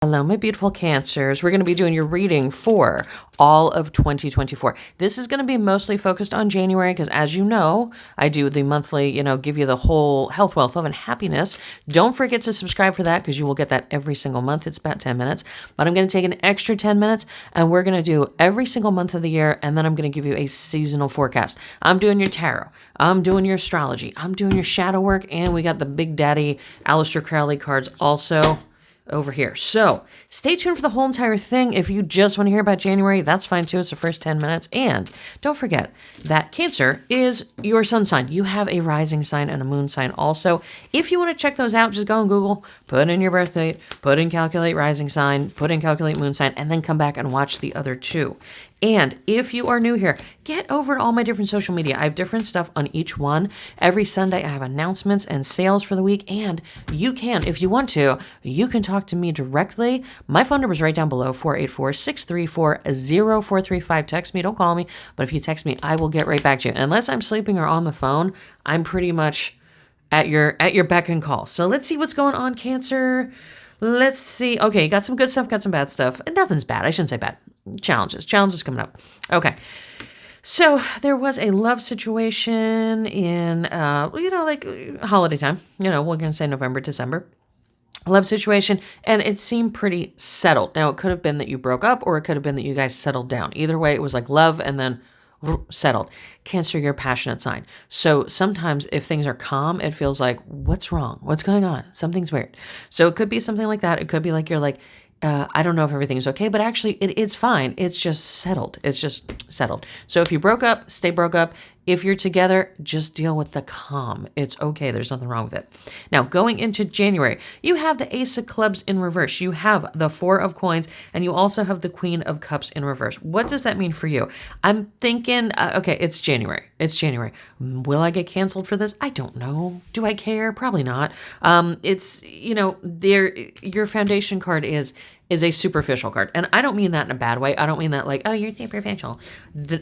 Hello, my beautiful Cancers. We're going to be doing your reading for all of 2024. This is going to be mostly focused on January because, as you know, I do the monthly, give you the whole health, wealth, love, and happiness. Don't forget to subscribe for that because you will get that every single month. It's about 10 minutes, but I'm going to take an extra 10 minutes and we're going to do every single month of the year, and then I'm going to give you a seasonal forecast. I'm doing your tarot. I'm doing your astrology. I'm doing your shadow work, and we got the Big Daddy Aleister Crowley cards also over here. So stay tuned for the whole entire thing. If you just want to hear about January, that's fine too. It's the first 10 minutes. And don't forget that Cancer is your sun sign. You have a rising sign and a moon sign also. If you want to check those out, just go on Google, put in your birth date, put in calculate rising sign, put in calculate moon sign, and then come back and watch the other two. And if you are new here, get over to all my different social media. I have different stuff on each one. Every Sunday, I have announcements and sales for the week. And you can, if you want to, you can talk to me directly. My phone number is right down below, 484-634-0435. Text me, don't call me. But if you text me, I will get right back to you. Unless I'm sleeping or on the phone, I'm pretty much at your beck and call. So let's see what's going on, Cancer. Let's see. Okay, got some good stuff, got some bad stuff. And nothing's bad. I shouldn't say bad. Challenges coming up. Okay. So there was a love situation in, like holiday time. We're going to say November, December. Love situation, and it seemed pretty settled. Now, it could have been that you broke up, or it could have been that you guys settled down. Either way, it was like love and then settled. Cancer, you're a passionate sign. So sometimes if things are calm, it feels like, what's wrong? What's going on? Something's weird. So it could be something like that. It could be like you're like, I don't know if everything's okay, but actually it's fine. It's just settled. So if you broke up, stay broke up. If you're together, just deal with the calm. It's okay. There's nothing wrong with it. Now, going into January, you have the Ace of Clubs in reverse. You have the Four of Coins, and you also have the Queen of Cups in reverse. What does that mean for you? I'm thinking, okay, it's January. Will I get canceled for this? I don't know. Do I care? Probably not. Your foundation card is a superficial card. And I don't mean that in a bad way. I don't mean that like, oh, you're superficial.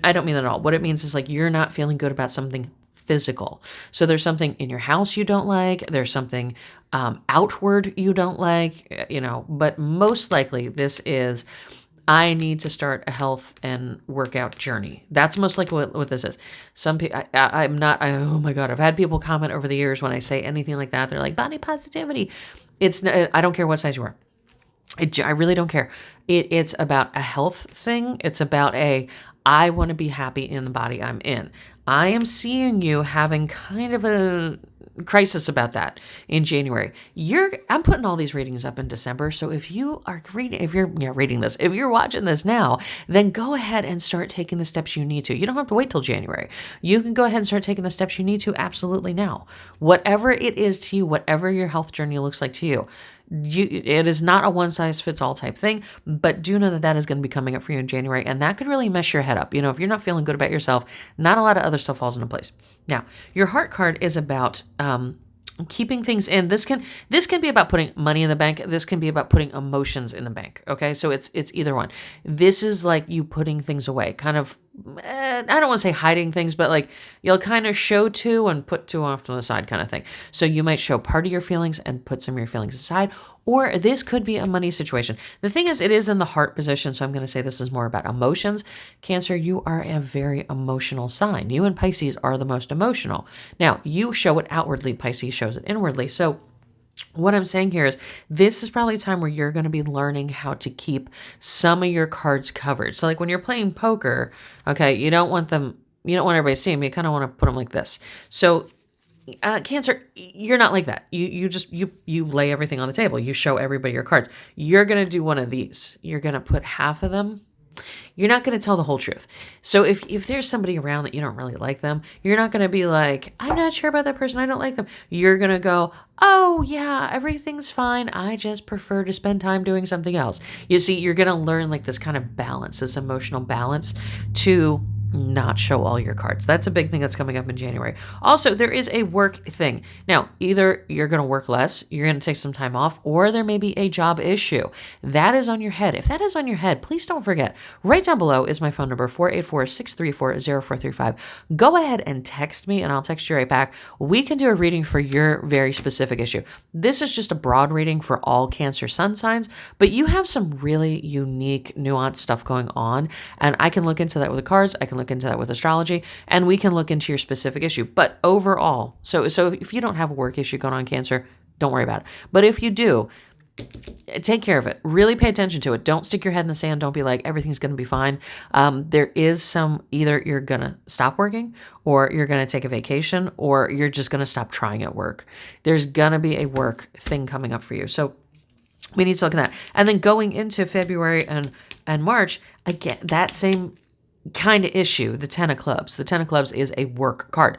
I don't mean that at all. What it means is like you're not feeling good about something physical. So there's something in your house you don't like. There's something outward you don't like, but most likely this is, I need to start a health and workout journey. That's most likely what this is. Some people, oh my God, I've had people comment over the years when I say anything like that. They're like, body positivity. I don't care what size you are. I really don't care. It's about a health thing. It's about I want to be happy in the body I'm in. I am seeing you having kind of a crisis about that in January. I'm putting all these readings up in December. So if you're reading this, if you're watching this now, then go ahead and start taking the steps you need to. You don't have to wait till January. You can go ahead and start taking the steps you need to absolutely now. Whatever it is to you, whatever your health journey looks like to you, it is not a one-size-fits-all type thing, but do know that is going to be coming up for you in January, and that could really mess your head up. If you're not feeling good about yourself, not a lot of other stuff falls into place. Now, your heart card is about keeping things in. This can be about putting money in the bank. This can be about putting emotions in the bank. Okay, so it's either one. This is like you putting things away, kind of. I don't want to say hiding things, but like you'll kind of show two and put two off to the side kind of thing. So you might show part of your feelings and put some of your feelings aside, or this could be a money situation. The thing is, it is in the heart position, so I'm going to say this is more about emotions. Cancer, you are a very emotional sign. You and Pisces are the most emotional. Now, you show it outwardly. Pisces shows it inwardly. So what I'm saying here is this is probably a time where you're going to be learning how to keep some of your cards covered. So like when you're playing poker, okay, you don't want everybody to see them. You kind of want to put them like this. So Cancer, you're not like that. You lay everything on the table. You show everybody your cards. You're going to do one of these. You're going to put half of them. You're not going to tell the whole truth. So if there's somebody around that you don't really like them, you're not going to be like, I'm not sure about that person. I don't like them. You're going to go, oh yeah, everything's fine. I just prefer to spend time doing something else. You see, you're going to learn like this kind of balance, this emotional balance to not show all your cards. That's a big thing that's coming up in January. Also, there is a work thing. Now, either you're going to work less, you're going to take some time off, or there may be a job issue. That is on your head. If that is on your head, please don't forget, right down below is my phone number, 484-634-0435. Go ahead and text me, and I'll text you right back. We can do a reading for your very specific issue. This is just a broad reading for all Cancer sun signs, but you have some really unique, nuanced stuff going on, and I can look into that with the cards. I can look into that with astrology, and we can look into your specific issue. But overall, so if you don't have a work issue going on, Cancer, don't worry about it. But if you do, take care of it. Really pay attention to it. Don't stick your head in the sand. Don't be like, everything's going to be fine. There is some, either you're going to stop working, or you're going to take a vacation, or you're just going to stop trying at work. There's going to be a work thing coming up for you. So we need to look at that. And then going into February and March, again, that same kind of issue, the 10 of clubs. The 10 of clubs is a work card.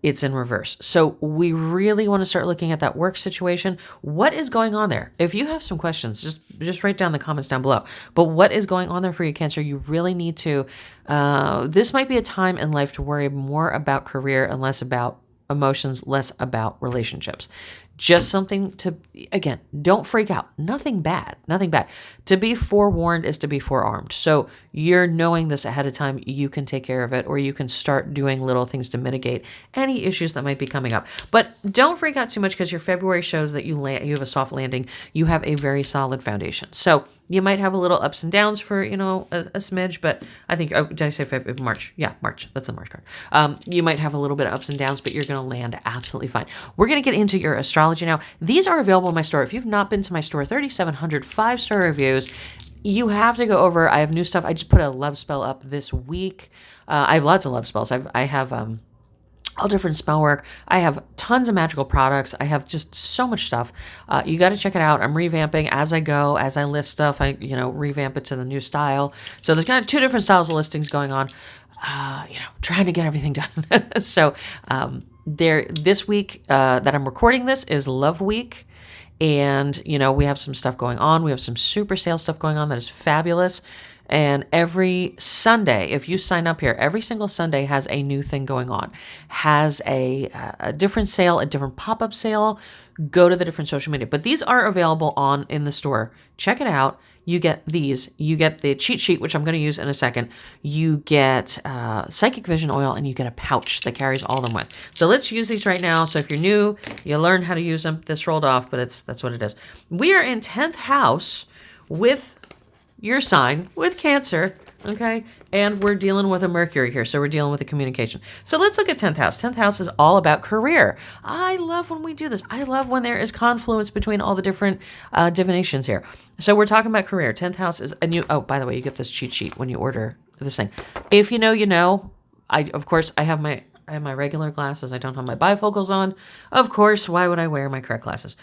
It's in reverse. So we really want to start looking at that work situation. What is going on there? If you have some questions, just write down the comments down below. But what is going on there for you, Cancer? You really need to, this might be a time in life to worry more about career and less about emotions, less about relationships. Just something to, again, don't freak out. Nothing bad. To be forewarned is to be forearmed. So you're knowing this ahead of time, you can take care of it, or you can start doing little things to mitigate any issues that might be coming up. But don't freak out too much, because your February shows that you have a soft landing. You have a very solid foundation. So you might have a little ups and downs for, a smidge, but I think, did I say February? March? Yeah, March. That's the March card. You might have a little bit of ups and downs, but you're going to land absolutely fine. We're going to get into your astrology now. These are available in my store. If you've not been to my store, 3,700 5-star reviews. You have to go over. I have new stuff. I just put a love spell up this week. I have lots of love spells. I have all different spell work. I have tons of magical products. I have just so much stuff. You got to check it out. I'm revamping as I go, as I list stuff. I, revamp it to the new style. So there's kind of 2 different styles of listings going on. Trying to get everything done. So this week that I'm recording this is Love Week. And, we have some stuff going on. We have some super sale stuff going on that is fabulous. And every Sunday, if you sign up here, every single Sunday has a new thing going on, has a different sale, a different pop-up sale. Go to the different social media. But these are available in the store. Check it out. You get these. You get the cheat sheet, which I'm going to use in a second. You get Psychic Vision oil, and you get a pouch that carries all of them with. So let's use these right now. So if you're new, you learn how to use them. This rolled off, but that's what it is. We are in 10th house with your sign, with Cancer, okay? And we're dealing with a Mercury here, so we're dealing with the communication. So let's look at 10th house. 10th house is all about career. I love when we do this. I love when there is confluence between all the different divinations here. So we're talking about career. 10th house is a new, oh, by the way, you get this cheat sheet when you order this thing. If you know, you know. Of course, I have my regular glasses. I don't have my bifocals on. Of course, why would I wear my correct glasses?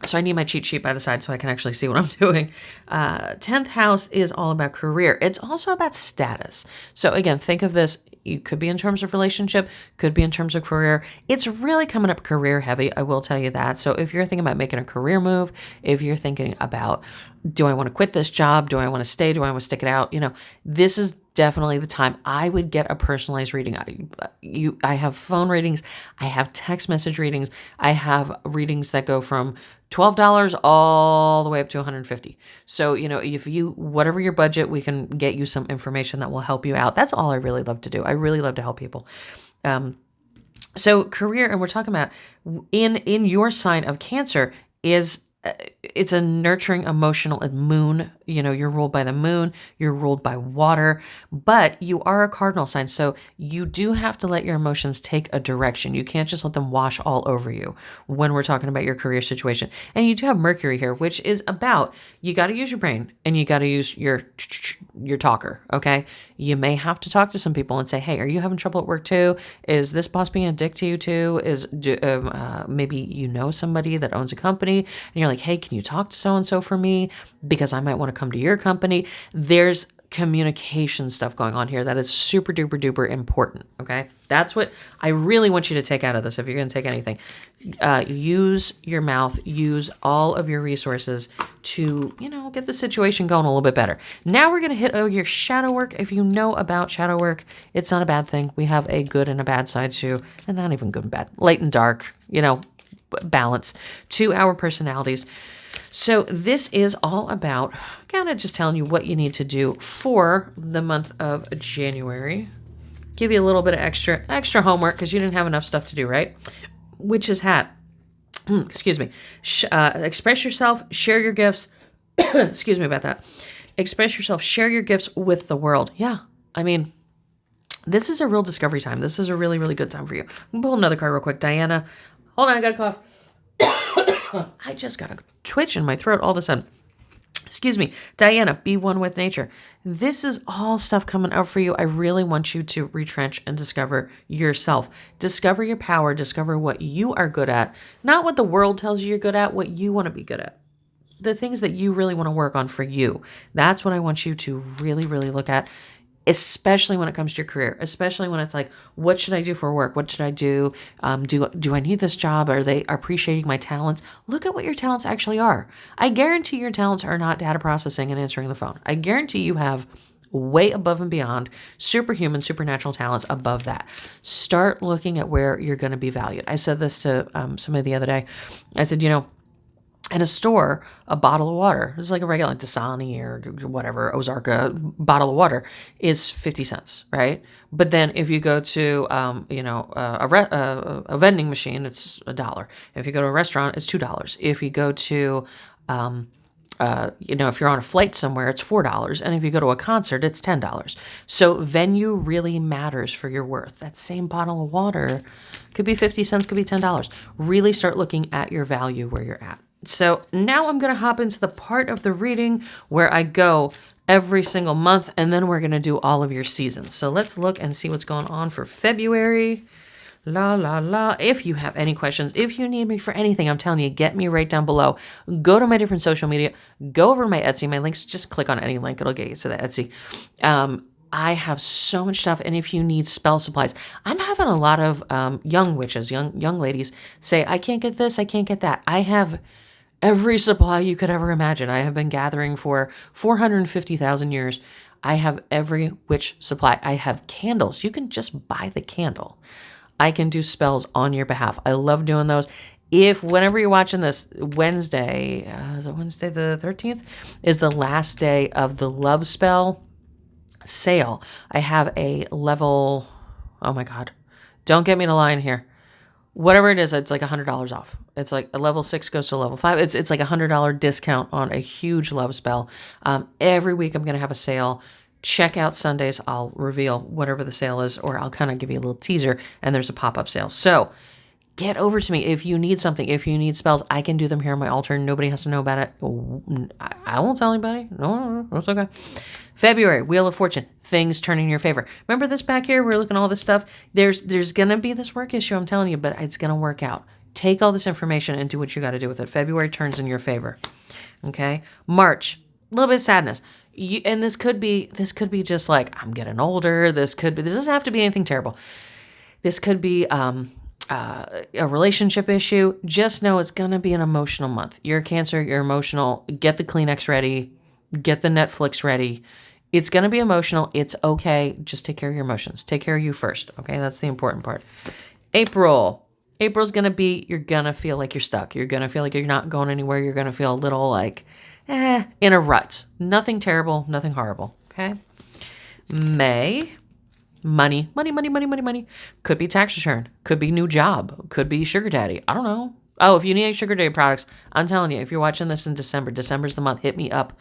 So I need my cheat sheet by the side so I can actually see what I'm doing. 10th house is all about career. It's also about status. So again, think of this. You could be in terms of relationship, could be in terms of career. It's really coming up career heavy. I will tell you that. So if you're thinking about making a career move, if you're thinking about, do I want to quit this job? Do I want to stay? Do I want to stick it out? This is definitely the time. I would get a personalized reading. I have phone readings. I have text message readings. I have readings that go from $12 all the way up to $150. So, if whatever your budget, we can get you some information that will help you out. That's all I really love to do. I really love to help people. So career, and we're talking about in your sign of Cancer it's a nurturing, emotional moon. You're ruled by the moon, you're ruled by water, but you are a cardinal sign. So you do have to let your emotions take a direction. You can't just let them wash all over you when we're talking about your career situation. And you do have Mercury here, which is about, you got to use your brain and you got to use your talker. Okay. You may have to talk to some people and say, hey, are you having trouble at work too? Is this boss being a dick to you too? Maybe somebody that owns a company and you're like, hey, can you talk to so-and-so for me? Because I might want to come to your company. There's communication stuff going on here that is super duper duper important. Okay. That's what I really want you to take out of this. If you're going to take anything, use your mouth, use all of your resources to, get the situation going a little bit better. Now we're going to hit your shadow work. If you know about shadow work, it's not a bad thing. We have a good and a bad side too, and not even good and bad. Light and dark, balance to our personalities. So this is all about kind of just telling you what you need to do for the month of January. Give you a little bit of extra homework because you didn't have enough stuff to do, right? Witch's hat. Excuse me. Express yourself, share your gifts. Excuse me about that. Express yourself, share your gifts with the world. Yeah, I mean, this is a real discovery time. This is a really, really good time for you. I'm going to pull another card real quick. Diana, hold on, I got a cough. I just got a twitch in my throat all of a sudden. Excuse me. Diana, be one with nature. This is all stuff coming out for you. I really want you to retrench and discover yourself. Discover your power. Discover what you are good at. Not what the world tells you you're good at, what you want to be good at. The things that you really want to work on for you. That's what I want you to really, really look at, especially when it comes to your career, especially when it's like, what should I do for work? What should I do? Do I need this job? Are they appreciating my talents? Look at what your talents actually are. I guarantee your talents are not data processing and answering the phone. I guarantee you have way above and beyond superhuman, supernatural talents above that. Start looking at where you're going to be valued. I said this to somebody the other day. I said, in a store, a bottle of water, it's like a regular, like Dasani or whatever, Ozarka bottle of water is 50 cents, right? But then if you go to, a vending machine, it's $1. If you go to a restaurant, it's $2. If you go to, if you're on a flight somewhere, it's $4. And if you go to a concert, it's $10. So venue really matters for your worth. That same bottle of water could be 50 cents, could be $10. Really start looking at your value where you're at. So now I'm going to hop into the part of the reading where I go every single month, and then we're going to do all of your seasons. So let's look and see what's going on for February. La, la, la. If you have any questions, if you need me for anything, I'm telling you, get me right down below. Go to my different social media. Go over to my Etsy. My links, just click on any link. It'll get you to the Etsy. I have so much stuff. And if you need spell supplies, I'm having a lot of young witches, young ladies say, I can't get this, I can't get that. I have every supply you could ever imagine. I have been gathering for 450,000 years. I have every witch supply. I have candles. You can just buy the candle. I can do spells on your behalf. I love doing those. Whenever you're watching this, Wednesday, is it Wednesday the 13th, is the last day of the love spell sale. I have a level, oh my God, don't get me to line here. Whatever it is, it's like $100 off. It's like a level 6 goes to level 5. It's like $100 discount on a huge love spell. Every week I'm going to have a sale. Check out Sundays. I'll reveal whatever the sale is, or I'll kind of give you a little teaser, and there's a pop-up sale. So get over to me if you need something. If you need spells, I can do them here on my altar. Nobody has to know about it. I won't tell anybody. No, it's okay. February, Wheel of Fortune, things turn in your favor. Remember this back here? We're looking at all this stuff. There's going to be this work issue, I'm telling you, but it's going to work out. Take all this information and do what you got to do with it. February turns in your favor. Okay? March, a little bit of sadness. And this could be just like, I'm getting older. This doesn't have to be anything terrible. This could be a relationship issue. Just know it's going to be an emotional month. You're a Cancer, you're emotional. Get the Kleenex ready. Get the Netflix ready. It's going to be emotional. It's okay. Just take care of your emotions. Take care of you first. Okay. That's the important part. April's going to be, you're going to feel like you're stuck. You're going to feel like you're not going anywhere. You're going to feel a little like, in a rut. Nothing terrible. Nothing horrible. Okay. May, money. Could be tax return. Could be new job. Could be sugar daddy. I don't know. Oh, if you need any sugar daddy products, I'm telling you, if you're watching this in December's the month, hit me up.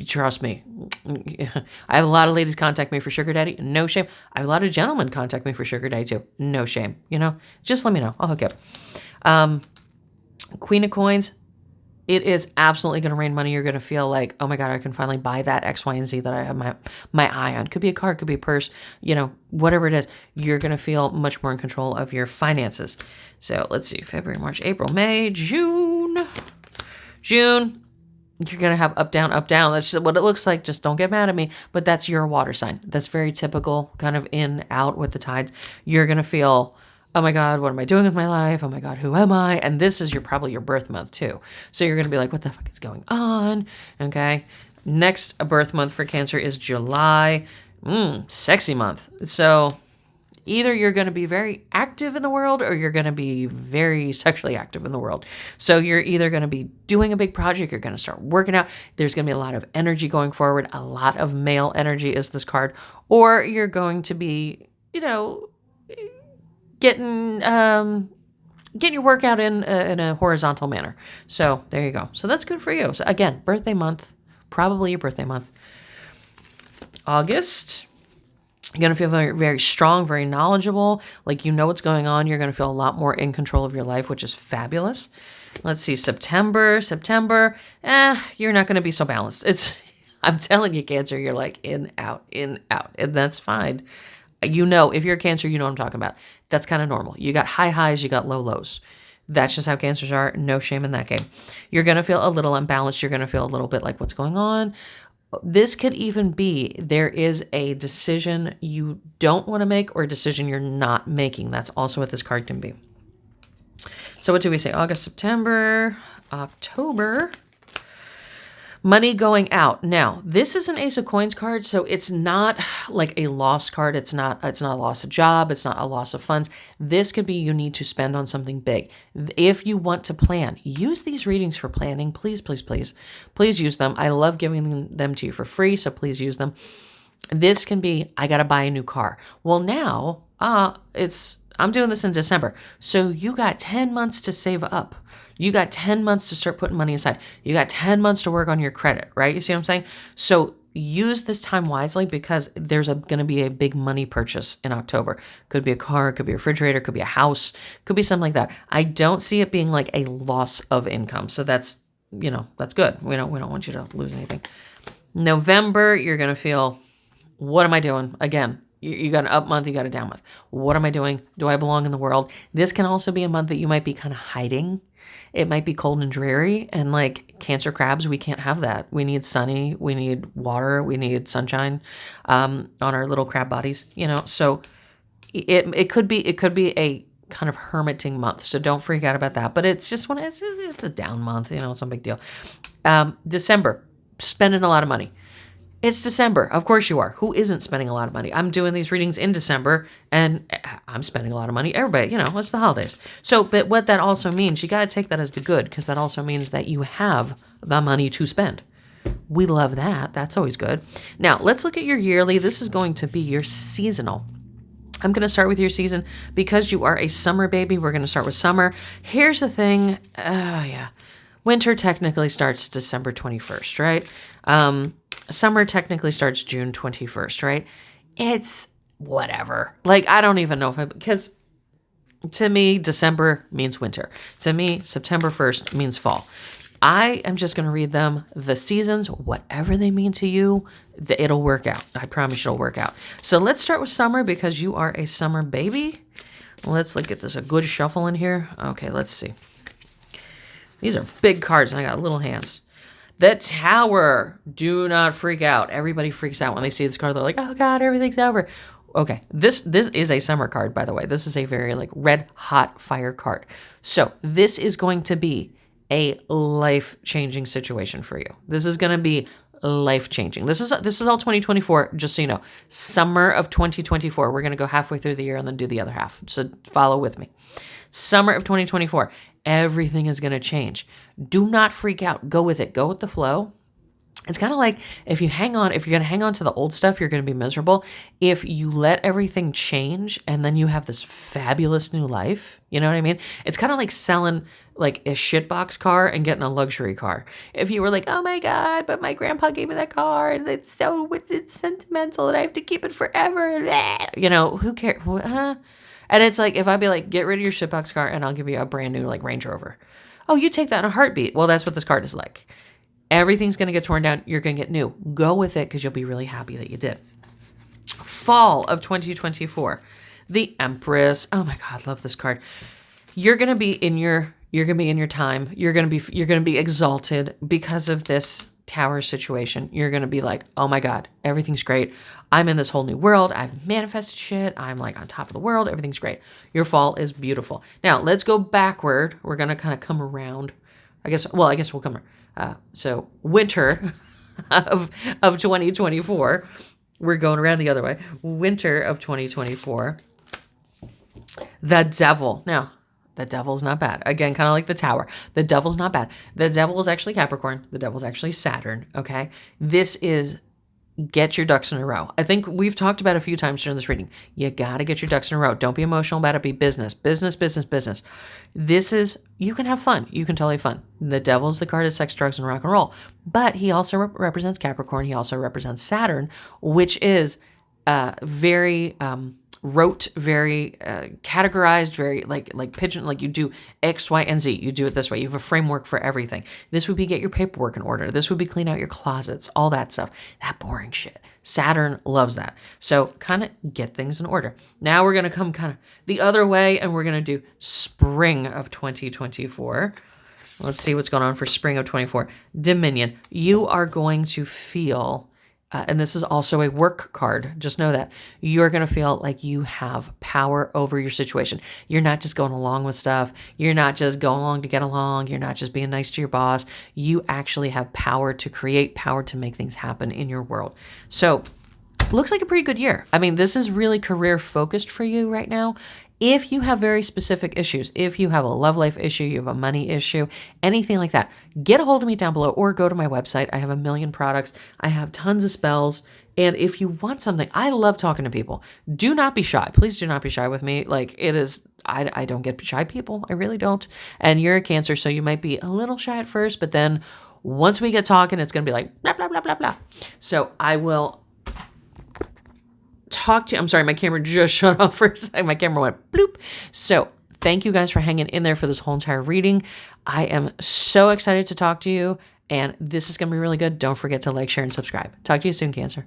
Trust me. I have a lot of ladies contact me for sugar daddy. No shame. I have a lot of gentlemen contact me for sugar daddy too. No shame. Just let me know. I'll hook you up. Queen of Coins. It is absolutely going to rain money. You're going to feel like, oh my God, I can finally buy that X, Y, and Z that I have my eye on. Could be a car, could be a purse, whatever it is. You're going to feel much more in control of your finances. So let's see, February, March, April, May, June. You're going to have up, down, up, down. That's just what it looks like. Just don't get mad at me. But that's your water sign. That's very typical, kind of in, out with the tides. You're going to feel oh my God, what am I doing with my life? Oh my God, who am I? And this is probably your birth month too. So you're going to be like, what the fuck is going on? Okay. Next birth month for Cancer is July. Sexy month. So either you're going to be very active in the world or you're going to be very sexually active in the world. So you're either going to be doing a big project, you're going to start working out. There's going to be a lot of energy going forward. A lot of male energy is this card. Or you're going to be, getting your workout in a horizontal manner. So there you go. So that's good for you. So again, birthday month, probably your birthday month. August, you're going to feel very, very strong, very knowledgeable. Like you know what's going on. You're going to feel a lot more in control of your life, which is fabulous. Let's see, September, you're not going to be so balanced. I'm telling you, Cancer, you're like in, out, and that's fine. If you're a Cancer, you know what I'm talking about. That's kind of normal. You got high highs, you got low lows. That's just how Cancers are. No shame in that game. You're going to feel a little unbalanced. You're going to feel a little bit like what's going on. This could even be there is a decision you don't want to make or a decision you're not making. That's also what this card can be. So what do we say? August, September, October. Money going out. Now, this is an Ace of Coins card, so it's not like a loss card. It's not a loss of job. It's not a loss of funds. This could be you need to spend on something big. If you want to plan, use these readings for planning. Please, please, please. Please use them. I love giving them to you for free, so please use them. This can be, I got to buy a new car. Well, now, I'm doing this in December, so you got 10 months to save up. You got 10 months to start putting money aside. You got 10 months to work on your credit, right? You see what I'm saying? So use this time wisely because there's going to be a big money purchase in October. Could be a car, could be a refrigerator, could be a house, could be something like that. I don't see it being like a loss of income. So that's good. We don't want you to lose anything. November, you're going to feel, what am I doing? Again, you got an up month, you got a down month. What am I doing? Do I belong in the world? This can also be a month that you might be kind of hiding. It might be cold and dreary, and like Cancer crabs, we can't have that. We need sunny, we need water, we need sunshine on our little crab bodies, So it could be a kind of hermiting month. So don't freak out about that. But it's just it's a down month, it's no big deal. December, spending a lot of money. It's December. Of course you are. Who isn't spending a lot of money? I'm doing these readings in December and I'm spending a lot of money. Everybody, it's the holidays. So, but what that also means, you got to take that as the good because that also means that you have the money to spend. We love that. That's always good. Now, let's look at your yearly. This is going to be your seasonal. I'm going to start with your season because you are a summer baby. We're going to start with summer. Here's the thing. Winter technically starts December 21st, right? Summer technically starts June 21st, right? It's whatever. Like, I don't even know because to me, December means winter. To me, September 1st means fall. I am just going to read them, the seasons, whatever they mean to you, it'll work out. I promise it'll work out. So let's start with summer because you are a summer baby. Let's get this a good shuffle in here. Okay, let's see. These are big cards and I got little hands. The Tower. Do not freak out. Everybody freaks out when they see this card. They're like, oh God, everything's over. Okay, this is a summer card, by the way. This is a very red hot fire card. So this is going to be a life-changing situation for you. This is going to be life-changing. This is all 2024, just so you know. Summer of 2024. We're going to go halfway through the year and then do the other half. So follow with me. Summer of 2024. Everything is going to change. Do not freak out. Go with it. Go with the flow. It's kind of like if you're going to hang on to the old stuff, you're going to be miserable. If you let everything change and then you have this fabulous new life, you know what I mean? It's kind of like selling a shitbox car and getting a luxury car. If you were like, oh my God, but my grandpa gave me that car and it's sentimental and I have to keep it forever. Who cares? And it's like, if I'd be like, get rid of your shitbox car and I'll give you a brand new Range Rover. Oh, you take that in a heartbeat. Well, that's what this card is like. Everything's going to get torn down. You're going to get new. Go with it because you'll be really happy that you did. Fall of 2024. The Empress. Oh my God, love this card. You're going to be in your time. You're going to be exalted because of this Tower situation, you're going to be like, oh my God, everything's great. I'm in this whole new world. I've manifested shit. I'm like on top of the world. Everything's great. Your fall is beautiful. Now let's go backward. We're going to kind of come around. I guess we'll come. So winter of 2024, we're going around the other way. Winter of 2024, the Devil. Now, the Devil's not bad. Again, kind of like the Tower. The Devil's not bad. The Devil is actually Capricorn. The Devil's actually Saturn. Okay. This is get your ducks in a row. I think we've talked about it a few times during this reading. You got to get your ducks in a row. Don't be emotional about it. Be business. Business, business, business. This is, you can have fun. You can totally have fun. The Devil's the card of sex, drugs, and rock and roll. But he also represents Capricorn. He also represents Saturn, which is very rote, very categorized, very like pigeon, like you do X, Y, and Z. You do it this way. You have a framework for everything. This would be get your paperwork in order. This would be clean out your closets, all that stuff. That boring shit. Saturn loves that. So kind of get things in order. Now we're going to come kind of the other way, and we're going to do spring of 2024. Let's see what's going on for spring of 24. Dominion. You are going to feel and this is also a work card. Just know that you're going to feel like you have power over your situation. You're not just going along with stuff. You're not just going along to get along. You're not just being nice to your boss. You actually have power to create, power to make things happen in your world. So looks like a pretty good year. I mean, this is really career focused for you right now. If you have very specific issues, if you have a love life issue, you have a money issue, anything like that, get a hold of me down below or go to my website. I have a million products. I have tons of spells. And if you want something, I love talking to people. Do not be shy. Please do not be shy with me. Like it is, I don't get shy people. I really don't. And you're a Cancer, so you might be a little shy at first, but then once we get talking, it's going to be like blah, blah, blah, blah, blah. So I will talk to you. I'm sorry, my camera just shut off for a second. My camera went bloop. So thank you guys for hanging in there for this whole entire reading. I am so excited to talk to you, and this is going to be really good. Don't forget to like, share, and subscribe. Talk to you soon, Cancer.